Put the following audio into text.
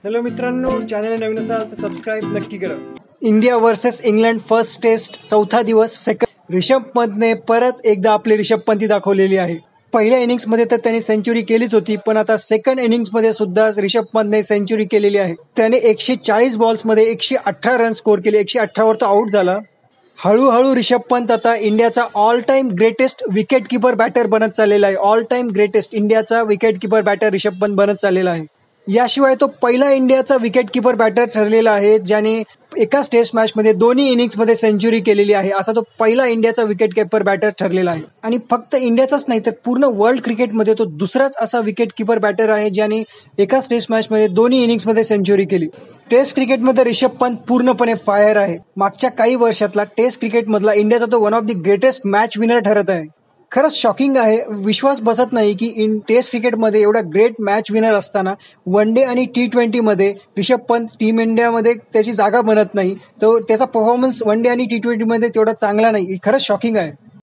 Hello मित्रांनो, channel नवीन असाल तर सबस्क्राईब नक्की करा. India versus England first test चौथा दिवस सेकंड. रिषभ पंतने परत एकदा आपली रिषभपंती दाखवलेली आहे. पहिल्या इनिंग्समध्ये तर त्याने सेंचुरी केलीच होती, पण आता सेकंड इनिंग्समध्ये सुद्धा रिषभ पंतने सेंचुरी केलेली आहे. त्याने 140 बॉल्समध्ये 118 रन स्कोर केले. 118 वर तो आउट झाला. हळूहळू रिषभ पंत आता इंडियाचा all time greatest wicket keeper batter बनत चाललेला आहे. ऑल टाइम ग्रेटेस्ट इंडियाचा wicket keeper batter Rishabh Pant बनत चाललेला आहे. याशिवाय तो पहिला इंडियाचा विकेट किपर बॅटर ठरलेला आहे ज्याने एकाच टेस्ट मॅचमध्ये दोन्ही इनिंग्समध्ये सेंचुरी केलेली आहे. असा तो पहिला इंडियाचा विकेट किपर बॅटर ठरलेला आहे. आणि फक्त इंडियाचाच नाही तर पूर्ण वर्ल्ड क्रिकेटमध्ये तो दुसराच असा विकेट किपर बॅटर आहे ज्याने एकाच टेस्ट मॅचमध्ये दोन्ही इनिंग्समध्ये सेंचुरी केली. टेस्ट क्रिकेटमध्ये रिषभ पंत पूर्णपणे फायर आहे. मागच्या काही वर्षातला टेस्ट क्रिकेटमधला इंडियाचा तो one of the greatest match winner ठरत आहे. खरंच शॉकिंग आहे. विश्वास बसत नाही की टेस्ट क्रिकेटमध्ये एवढा ग्रेट मॅच विनर असताना वन डे आणि T20मध्ये रिषभ पंत टीम इंडियामध्ये त्याची जागा बनत नाही. तो त्याचा परफॉर्मन्स वन डे आणि T20मध्ये तेवढा चांगला नाही. खरंच शॉकिंग आहे.